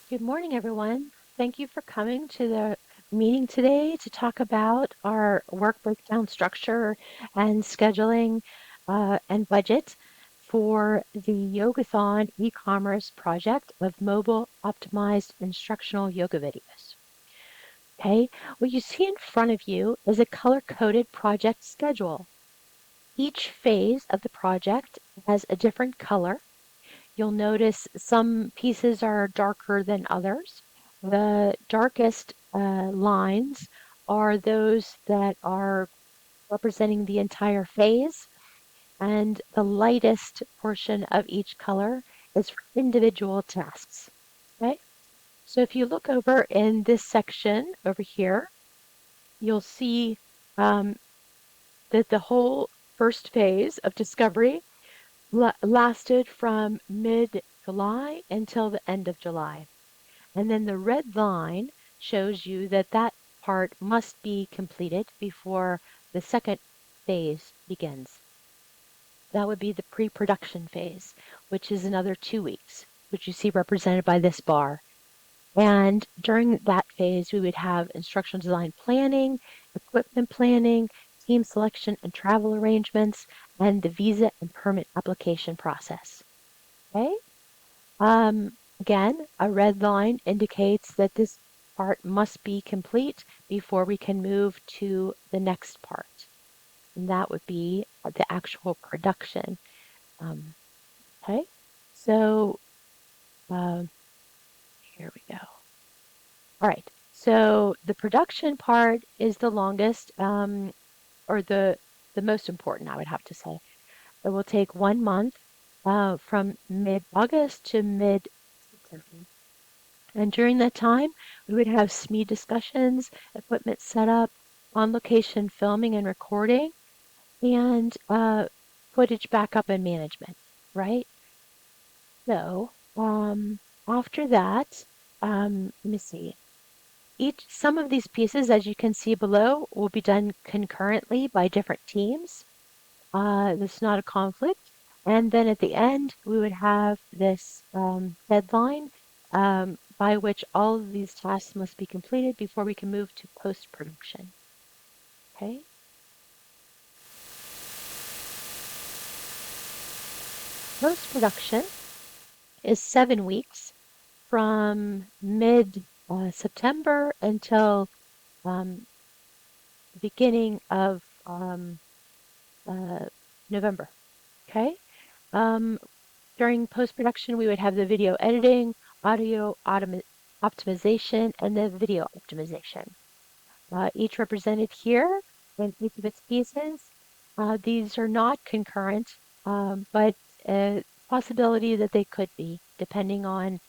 Good morning, everyone. Thank you for coming to the meeting today to talk about our work breakdown structure and scheduling and budget for the Yogathon e-commerce project of mobile optimized instructional yoga videos. Okay, what you see in front of you is a color-coded project schedule. Each phase of the project has a different color. You'll notice some pieces are darker than others. The darkest lines are those that are representing the entire phase, and the lightest portion of each color is for individual tasks. Okay, so if you look over in this section over here, you'll see um, that the whole first phase of discovery lasted from mid-July until the end of July. And then the red line shows you that that part must be completed before the second phase begins. That would be the pre-production phase, which is another 2 weeks, which you see represented by this bar. And during that phase, we would have instructional design planning, equipment planning, team selection and travel arrangements, and the visa and permit application process. Okay? Again, a red line indicates that this part must be complete before we can move to the next part. And that would be the actual production. Okay, so here we go. All right, so the production part is the longest, or the most important, I would have to say. It will take 1 month from mid-August to mid-September. And during that time, we would have SME discussions, equipment setup, on-location filming and recording, and footage backup and management, right? So after that, let me see. Some of these pieces, as you can see below, will be done concurrently by different teams. There's not a conflict. And then at the end, we would have this deadline by which all of these tasks must be completed before we can move to post-production. Okay. Post-production is 7 weeks from mid-September until the beginning of November. Okay. During post-production, we would have the video editing, audio optimization, and the video optimization. Each represented here in each of its pieces. These are not concurrent, but a possibility that they could be, depending on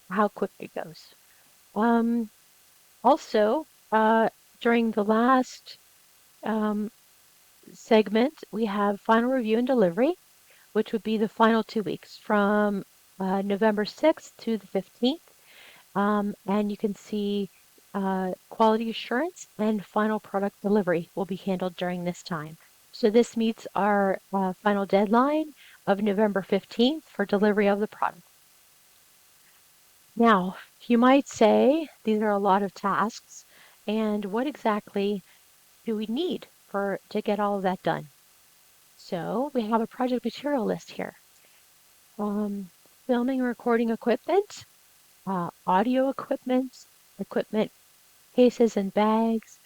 how quick it goes. Also, during the last segment, we have final review and delivery, which would be the final 2 weeks from November 6th to the 15th. And you can see quality assurance and final product delivery will be handled during this time. So this meets our final deadline of November 15th for delivery of the product. Now, you might say these are a lot of tasks, and what exactly do we need to get all of that done? So we have a project material list here. Filming and recording equipment, audio equipment, equipment cases and bags,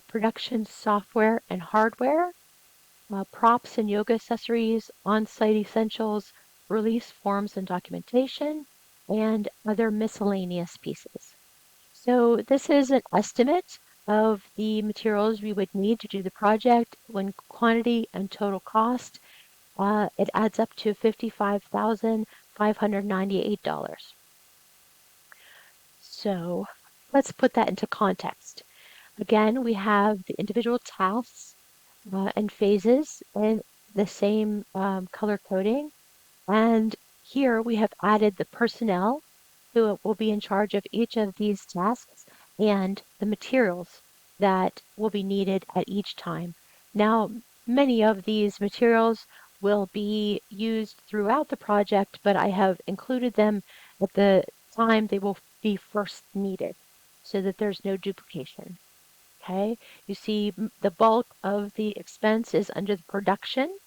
production software and hardware, props and yoga accessories, on-site essentials, release forms and documentation, and other miscellaneous pieces. So this is an estimate of the materials we would need to do the project when quantity and total cost. It adds up to $55,598. So let's put that into context. Again, we have the individual tasks and phases in the same color coding. And here we have added the personnel who will be in charge of each of these tasks and the materials that will be needed at each time. Now, many of these materials will be used throughout the project, but I have included them at the time they will be first needed so that there's no duplication. Okay, you see the bulk of the expense is under the production,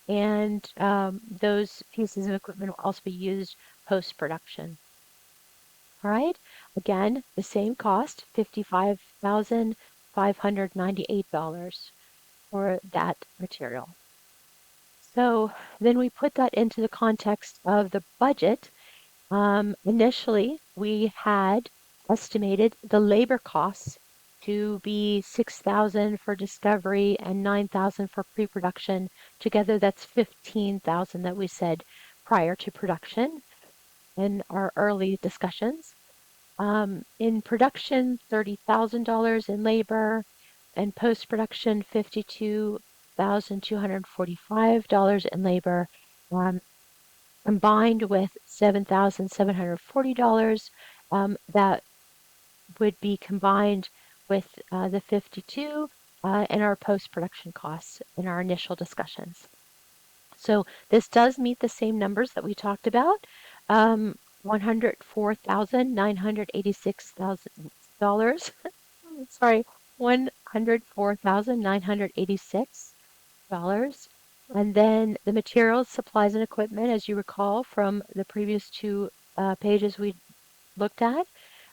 and those pieces of equipment will also be used post-production. All right, again, the same cost, $55,598 for that material. So then we put that into the context of the budget. Initially, we had estimated the labor costs to be $6,000 for discovery and $9,000 for pre-production. Together, that's $15,000 that we said prior to production in our early discussions. In production, $30,000 in labor, and post-production, $52,245 in labor. Um, Combined with $7,740, that would be combined with the 52 and our post-production costs in our initial discussions. So this does meet the same numbers that we talked about. $104,986. Sorry, $104,986. And then the materials, supplies, and equipment, as you recall from the previous two pages we looked at,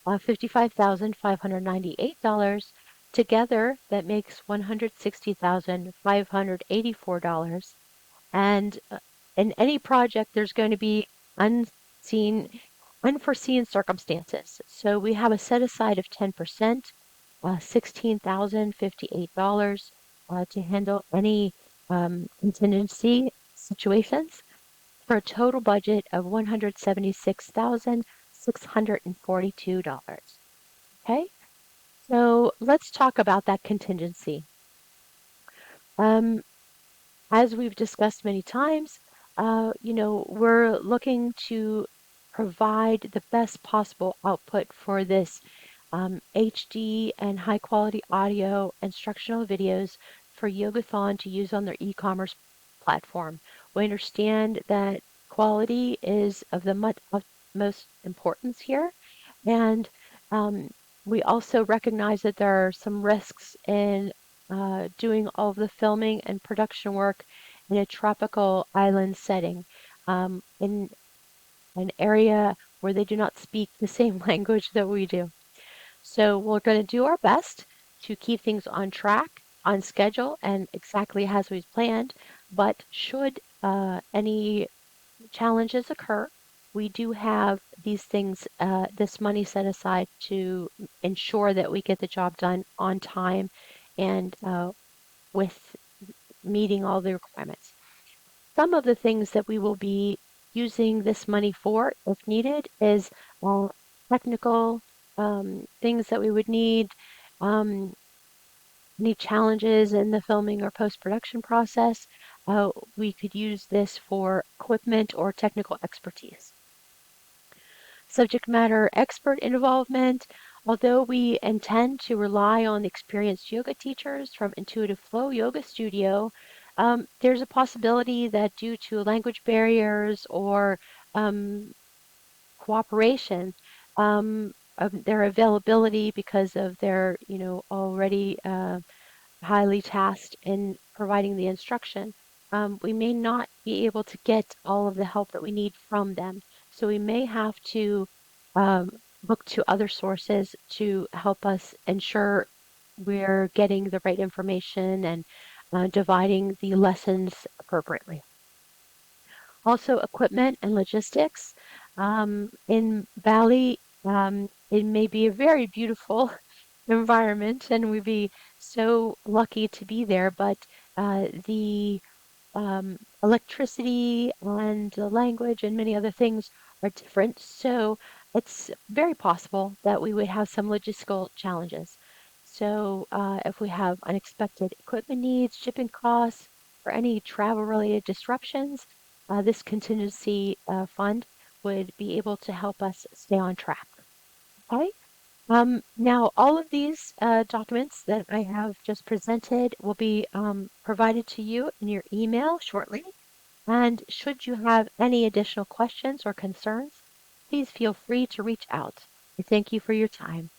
$55,598. Together, that makes $160,584. And in any project, there's going to be unseen, unforeseen circumstances. So we have a set aside of 10%, $16,058 to handle any contingency situations for a total budget of $176,642. Okay, so let's talk about that contingency. As we've discussed many times, we're looking to provide the best possible output for this HD and high quality audio instructional videos for Yogathon to use on their e-commerce platform. We understand that quality is of the utmost importance here, and um, we also recognize that there are some risks in doing all of the filming and production work in a tropical island setting, in an area where they do not speak the same language that we do. So we're going to do our best to keep things on track, on schedule, and exactly as we've planned. But should any challenges occur, we do have these things, this money set aside to ensure that we get the job done on time and with meeting all the requirements. Some of the things that we will be using this money for, if needed, is technical things that we would need, um, any challenges in the filming or post-production process. We could use this for equipment or technical expertise. Subject matter expert involvement. Although we intend to rely on experienced yoga teachers from Intuitive Flow Yoga Studio, there's a possibility that due to language barriers or cooperation, of their availability because of their, already highly tasked in providing the instruction, we may not be able to get all of the help that we need from them. So we may have to um, look to other sources to help us ensure we're getting the right information and dividing the lessons appropriately. Also, equipment and logistics. In Bali, it may be a very beautiful environment, and we'd be so lucky to be there, but the electricity and the language and many other things are different. So it's very possible that we would have some logistical challenges. So if we have unexpected equipment needs, shipping costs, or any travel related disruptions, this contingency fund would be able to help us stay on track. Okay. Now, all of these documents that I have just presented will be provided to you in your email shortly. And should you have any additional questions or concerns, please feel free to reach out. I thank you for your time.